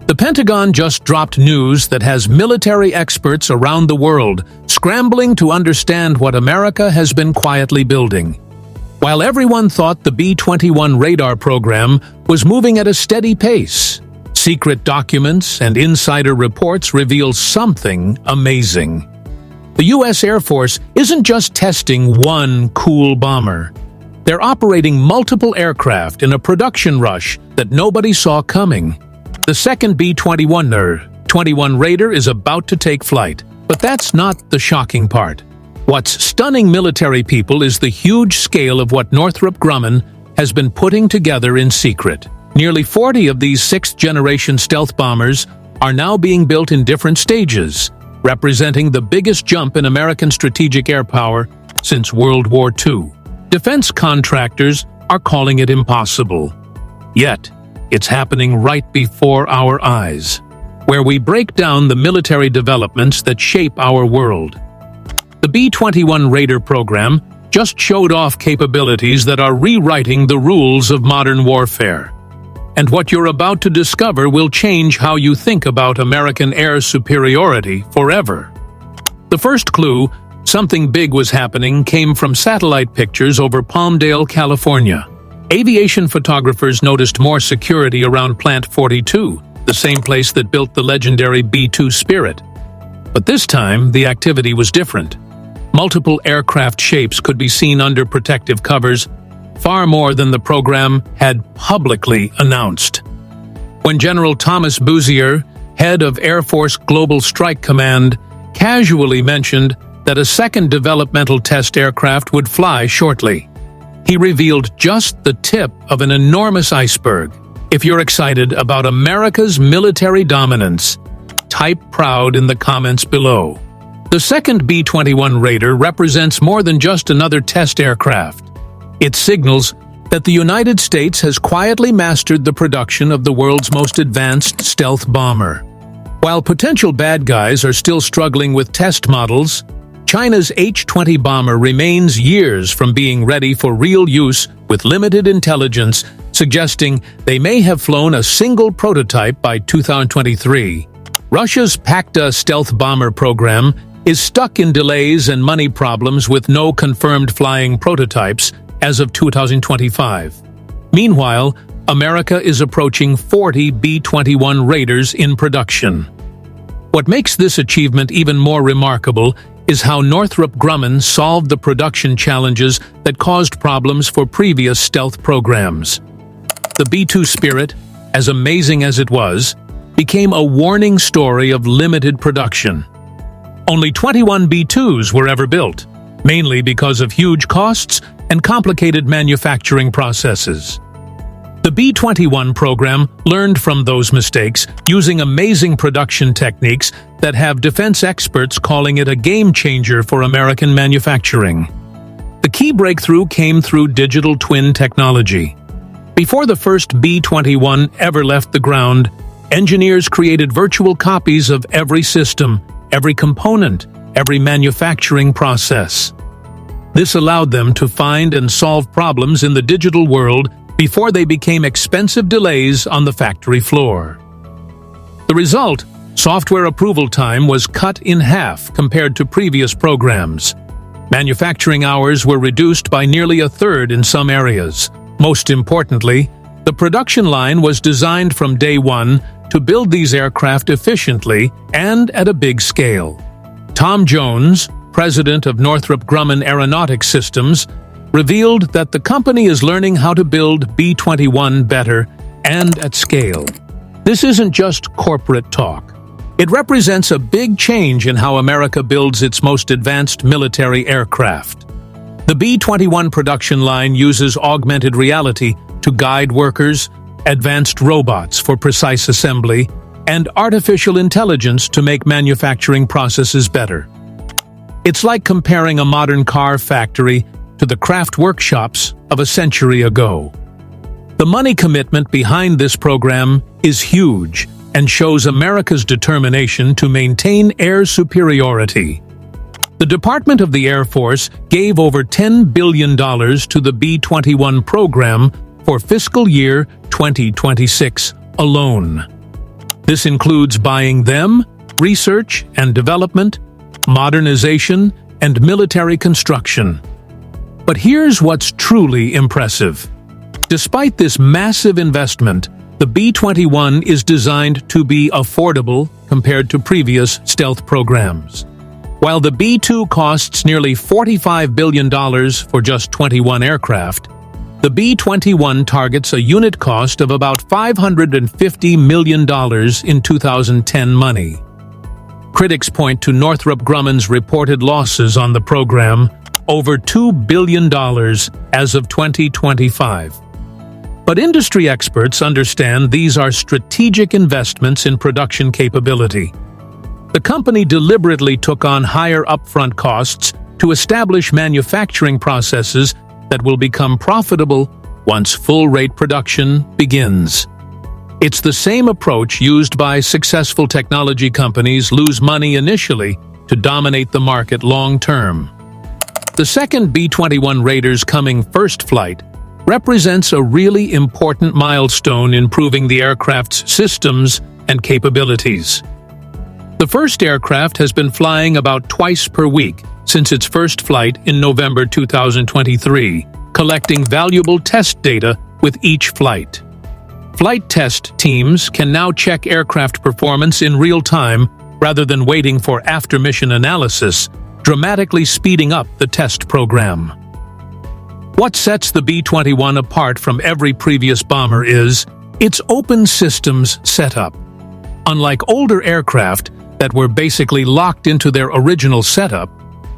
The Pentagon just dropped news that has military experts around the world scrambling to understand what America has been quietly building. While everyone thought the B-21 radar program was moving at a steady pace, secret documents and insider reports reveal something amazing. The U.S. Air Force isn't just testing one cool bomber. They're operating multiple aircraft in a production rush that nobody saw coming. The second B-21 Raider is about to take flight, but that's not the shocking part. What's stunning military people is the huge scale of what Northrop Grumman has been putting together in secret. Nearly 40 of these sixth-generation stealth bombers are now being built in different stages, representing the biggest jump in American strategic air power since World War II. Defense contractors are calling it impossible. Yet, it's happening right before our eyes, where we break down the military developments that shape our world. The B-21 Raider program just showed off capabilities that are rewriting the rules of modern warfare. And what you're about to discover will change how you think about American air superiority forever. The first clue, something big was happening, came from satellite pictures over Palmdale, California. Aviation photographers noticed more security around Plant 42, the same place that built the legendary B-2 Spirit. But this time, the activity was different. Multiple aircraft shapes could be seen under protective covers, far more than the program had publicly announced. When General Thomas Bouzier, head of Air Force Global Strike Command, casually mentioned that a second developmental test aircraft would fly shortly, he revealed just the tip of an enormous iceberg. If you're excited about America's military dominance, type proud in the comments below. The second B-21 Raider represents more than just another test aircraft. It signals that the United States has quietly mastered the production of the world's most advanced stealth bomber. While potential bad guys are still struggling with test models, China's H-20 bomber remains years from being ready for real use with limited intelligence, suggesting they may have flown a single prototype by 2023. Russia's Pakta stealth bomber program is stuck in delays and money problems with no confirmed flying prototypes as of 2025. Meanwhile, America is approaching 40 B-21 Raiders in production. What makes this achievement even more remarkable is how Northrop Grumman solved the production challenges that caused problems for previous stealth programs. The B-2 Spirit, as amazing as it was, became a warning story of limited production. Only 21 B-2s were ever built, mainly because of huge costs and complicated manufacturing processes. The B-21 program learned from those mistakes, using amazing production techniques that have defense experts calling it a game-changer for American manufacturing. The key breakthrough came through digital twin technology. Before the first B-21 ever left the ground, engineers created virtual copies of every system, every component, every manufacturing process. This allowed them to find and solve problems in the digital world before they became expensive delays on the factory floor. The result, software approval time was cut in half compared to previous programs. Manufacturing hours were reduced by nearly a third in some areas. Most importantly, the production line was designed from day one to build these aircraft efficiently and at a big scale. Tom Jones, president of Northrop Grumman Aeronautics Systems, revealed that the company is learning how to build B-21 better and at scale. This isn't just corporate talk. It represents a big change in how America builds its most advanced military aircraft. The B-21 production line uses augmented reality to guide workers, advanced robots for precise assembly, and artificial intelligence to make manufacturing processes better. It's like comparing a modern car factory to the craft workshops of a century ago. The money commitment behind this program is huge and shows America's determination to maintain air superiority. The Department of the Air Force gave over $10 billion to the B-21 program for fiscal year 2026 alone. This includes buying them, research and development, modernization, and military construction. But here's what's truly impressive. Despite this massive investment, the B-21 is designed to be affordable compared to previous stealth programs. While the B-2 costs nearly $45 billion for just 21 aircraft, the B-21 targets a unit cost of about $550 million in 2010 money. Critics point to Northrop Grumman's reported losses on the program, over $2 billion as of 2025. But industry experts understand these are strategic investments in production capability. The company deliberately took on higher upfront costs to establish manufacturing processes that will become profitable once full-rate production begins. It's the same approach used by successful technology companies lose money initially to dominate the market long-term. The second B-21 Raider's coming first flight represents a really important milestone in proving the aircraft's systems and capabilities. The first aircraft has been flying about twice per week since its first flight in November 2023, collecting valuable test data with each flight. Flight test teams can now check aircraft performance in real time rather than waiting for after-mission analysis, dramatically speeding up the test program. What sets the B-21 apart from every previous bomber is its open systems setup. Unlike older aircraft that were basically locked into their original setup,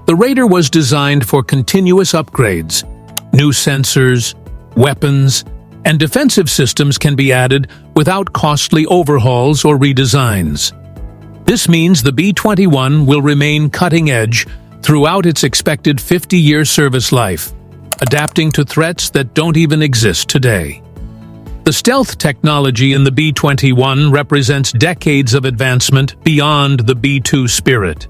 the Raider was designed for continuous upgrades. New sensors, weapons, and defensive systems can be added without costly overhauls or redesigns. This means the B-21 will remain cutting-edge throughout its expected 50-year service life, adapting to threats that don't even exist today. The stealth technology in the B-21 represents decades of advancement beyond the B-2 Spirit.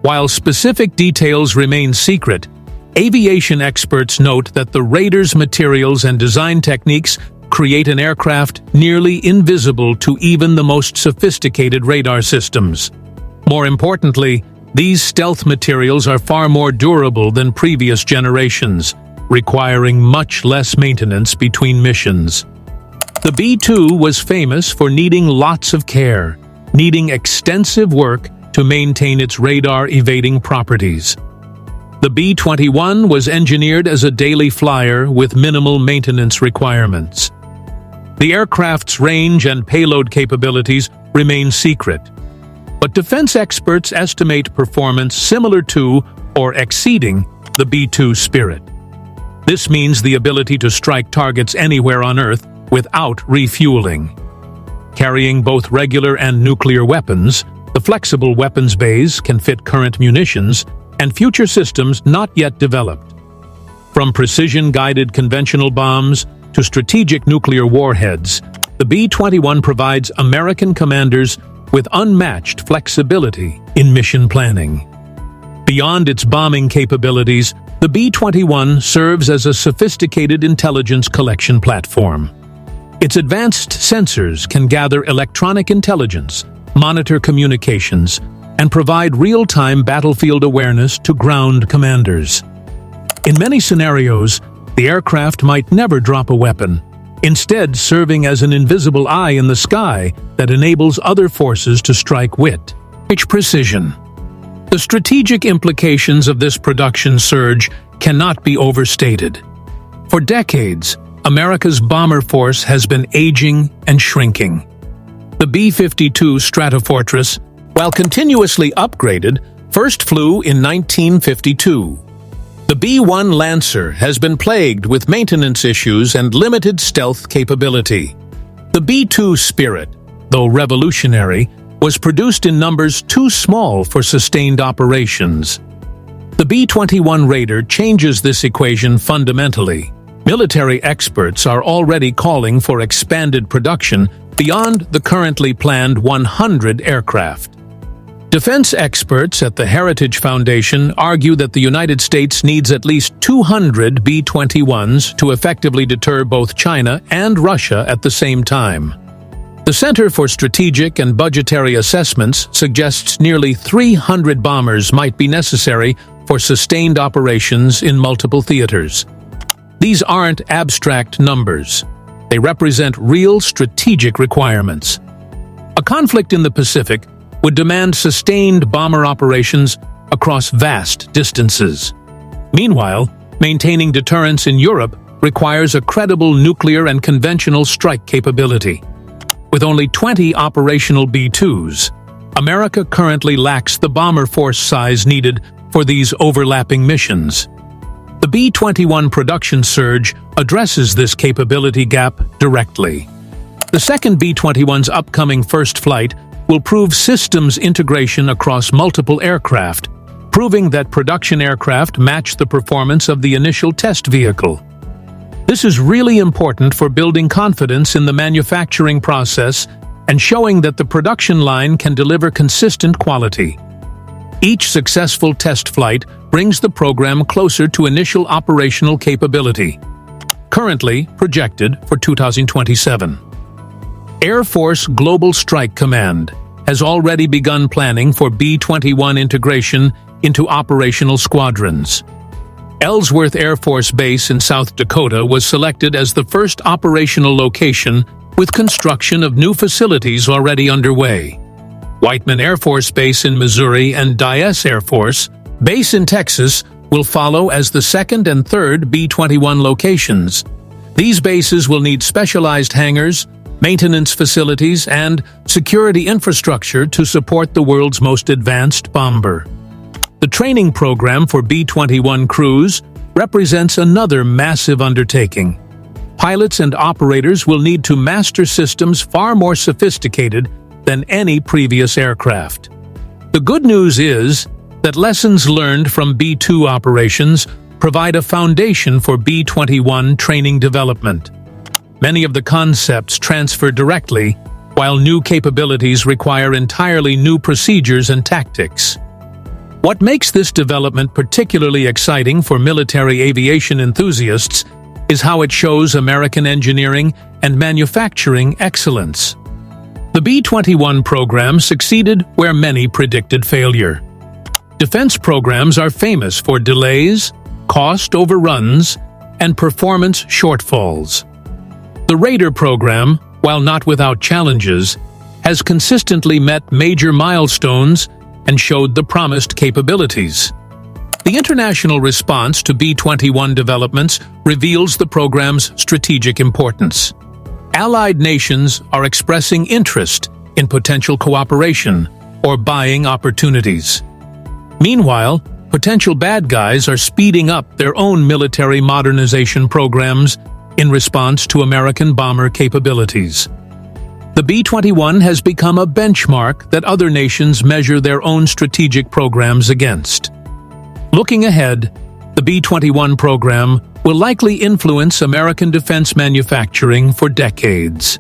While specific details remain secret, aviation experts note that the Raider's materials and design techniques create an aircraft nearly invisible to even the most sophisticated radar systems. More importantly, these stealth materials are far more durable than previous generations, requiring much less maintenance between missions. The B-2 was famous for needing lots of care, needing extensive work to maintain its radar-evading properties. The B-21 was engineered as a daily flyer with minimal maintenance requirements. The aircraft's range and payload capabilities remain secret, but defense experts estimate performance similar to or exceeding the B-2 Spirit. This means the ability to strike targets anywhere on Earth without refueling. Carrying both regular and nuclear weapons, the flexible weapons bays can fit current munitions and future systems not yet developed. From precision-guided conventional bombs to strategic nuclear warheads, the B-21 provides American commanders with unmatched flexibility in mission planning. Beyond its bombing capabilities, the B-21 serves as a sophisticated intelligence collection platform. Its advanced sensors can gather electronic intelligence, monitor communications, and provide real-time battlefield awareness to ground commanders. In many scenarios, the aircraft might never drop a weapon, instead serving as an invisible eye in the sky that enables other forces to strike with precision. The strategic implications of this production surge cannot be overstated. For decades, America's bomber force has been aging and shrinking. The B-52 Stratofortress, while continuously upgraded, first flew in 1952. The B-1 Lancer has been plagued with maintenance issues and limited stealth capability. The B-2 Spirit, though revolutionary, was produced in numbers too small for sustained operations. The B-21 Raider changes this equation fundamentally. Military experts are already calling for expanded production beyond the currently planned 100 aircraft. Defense experts at the Heritage Foundation argue that the United States needs at least 200 B-21s to effectively deter both China and Russia at the same time. The Center for Strategic and Budgetary Assessments suggests nearly 300 bombers might be necessary for sustained operations in multiple theaters. These aren't abstract numbers. They represent real strategic requirements. A conflict in the Pacific would demand sustained bomber operations across vast distances. Meanwhile, maintaining deterrence in Europe requires a credible nuclear and conventional strike capability. With only 20 operational B-2s, America currently lacks the bomber force size needed for these overlapping missions. The B-21 production surge addresses this capability gap directly. The second B-21's upcoming first flight will prove systems integration across multiple aircraft, proving that production aircraft match the performance of the initial test vehicle. This is really important for building confidence in the manufacturing process and showing that the production line can deliver consistent quality. Each successful test flight brings the program closer to initial operational capability, currently projected for 2027. Air Force Global Strike Command has already begun planning for B-21 integration into operational squadrons. Ellsworth Air Force Base in South Dakota was selected as the first operational location, with construction of new facilities already underway. Whiteman Air Force Base in Missouri and Dyess Air Force Base in Texas will follow as the second and third B-21 locations. These bases will need specialized hangars, maintenance facilities, and security infrastructure to support the world's most advanced bomber. The training program for B-21 crews represents another massive undertaking. Pilots and operators will need to master systems far more sophisticated than any previous aircraft. The good news is that lessons learned from B-2 operations provide a foundation for B-21 training development. Many of the concepts transfer directly, while new capabilities require entirely new procedures and tactics. What makes this development particularly exciting for military aviation enthusiasts is how it shows American engineering and manufacturing excellence. The B-21 program succeeded where many predicted failure. Defense programs are famous for delays, cost overruns, and performance shortfalls. The Raider program, while not without challenges, has consistently met major milestones and showed the promised capabilities. The international response to B-21 developments reveals the program's strategic importance. Allied nations are expressing interest in potential cooperation or buying opportunities. Meanwhile, potential bad guys are speeding up their own military modernization programs in response to American bomber capabilities. The B-21 has become a benchmark that other nations measure their own strategic programs against. Looking ahead, the B-21 program will likely influence American defense manufacturing for decades.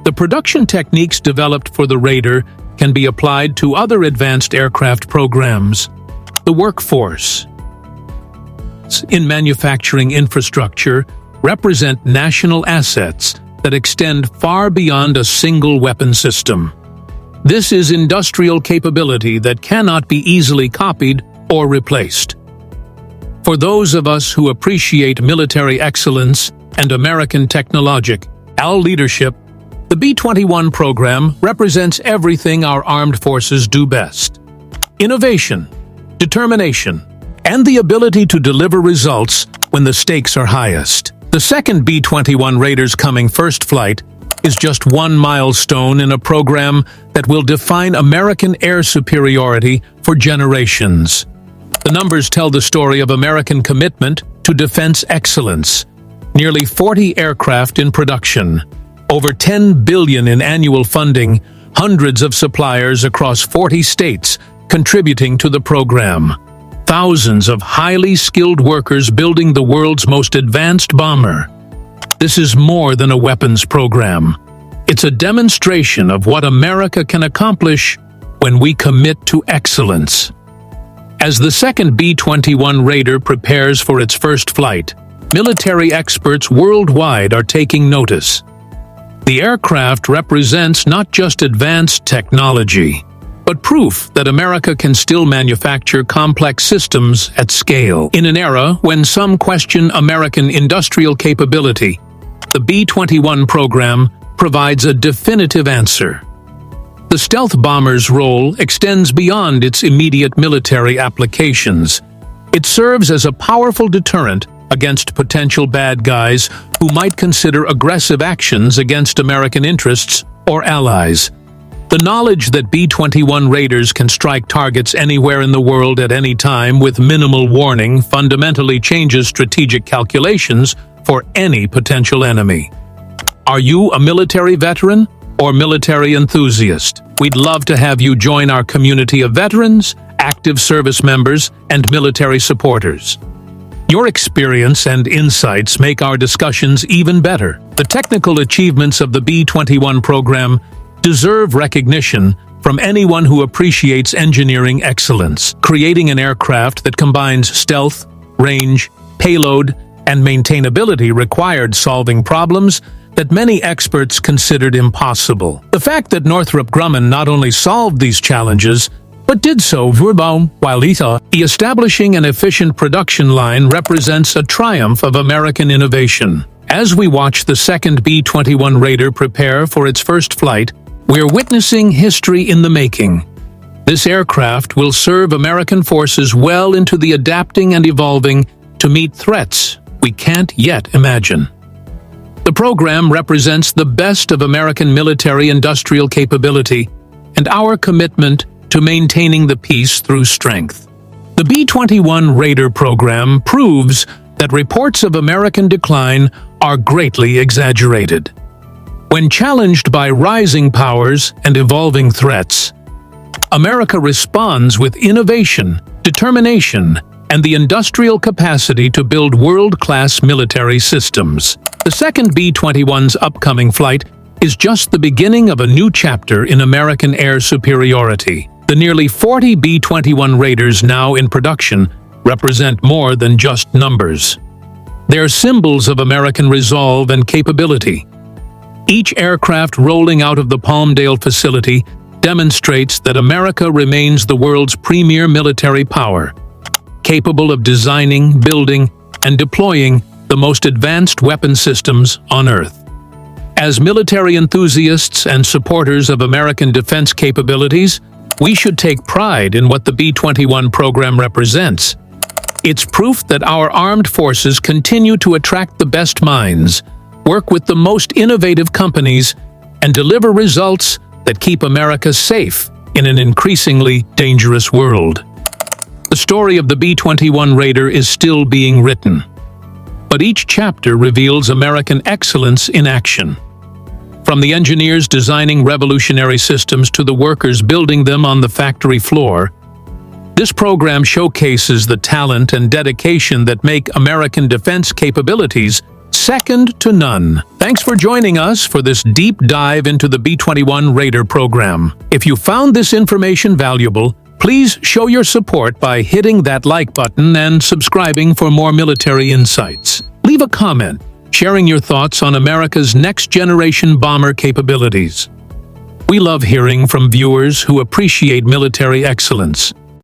The production techniques developed for the Raider can be applied to other advanced aircraft programs. The workforce in manufacturing infrastructure represent national assets that extend far beyond a single weapon system. This is industrial capability that cannot be easily copied or replaced. For those of us who appreciate military excellence and American technological leadership, the B-21 program represents everything our armed forces do best: innovation, determination, and the ability to deliver results when the stakes are highest. The second B-21 Raider's coming first flight is just one milestone in a program that will define American air superiority for generations. The numbers tell the story of American commitment to defense excellence. Nearly 40 aircraft in production, over $10 billion in annual funding, hundreds of suppliers across 40 states contributing to the program. Thousands of highly skilled workers building the world's most advanced bomber. This is more than a weapons program. It's a demonstration of what America can accomplish when we commit to excellence. As the second B-21 Raider prepares for its first flight, military experts worldwide are taking notice. The aircraft represents not just advanced technology, but proof that America can still manufacture complex systems at scale. In an era when some question American industrial capability, the B-21 program provides a definitive answer. The stealth bomber's role extends beyond its immediate military applications. It serves as a powerful deterrent against potential bad guys who might consider aggressive actions against American interests or allies. The knowledge that B-21 raiders can strike targets anywhere in the world at any time with minimal warning fundamentally changes strategic calculations for any potential enemy. Are you a military veteran or military enthusiast? We'd love to have you join our community of veterans, active service members, and military supporters. Your experience and insights make our discussions even better. The technical achievements of the B-21 program deserve recognition from anyone who appreciates engineering excellence. Creating an aircraft that combines stealth, range, payload, and maintainability required solving problems that many experts considered impossible. The fact that Northrop Grumman not only solved these challenges, but did so while establishing an efficient production line represents a triumph of American innovation. As we watch the second B-21 Raider prepare for its first flight, we're witnessing history in the making. This aircraft will serve American forces well into the adapting and evolving to meet threats we can't yet imagine. The program represents the best of American military-industrial capability and our commitment to maintaining the peace through strength. The B-21 Raider program proves that reports of American decline are greatly exaggerated. When challenged by rising powers and evolving threats, America responds with innovation, determination, and the industrial capacity to build world-class military systems. The second B-21's upcoming flight is just the beginning of a new chapter in American air superiority. The nearly 40 B-21 Raiders now in production represent more than just numbers. They're symbols of American resolve and capability. Each aircraft rolling out of the Palmdale facility demonstrates that America remains the world's premier military power, capable of designing, building, and deploying the most advanced weapon systems on Earth. As military enthusiasts and supporters of American defense capabilities, we should take pride in what the B-21 program represents. It's proof that our armed forces continue to attract the best minds, work with the most innovative companies, and deliver results that keep America safe in an increasingly dangerous world. The story of the B-21 Raider is still being written, but each chapter reveals American excellence in action. From the engineers designing revolutionary systems to the workers building them on the factory floor, this program showcases the talent and dedication that make American defense capabilities second to none. Thanks for joining us for this deep dive into the B-21 Raider program. If you found this information valuable, please show your support by hitting that like button and subscribing for more military insights. Leave a comment, sharing your thoughts on America's next-generation bomber capabilities. We love hearing from viewers who appreciate military excellence.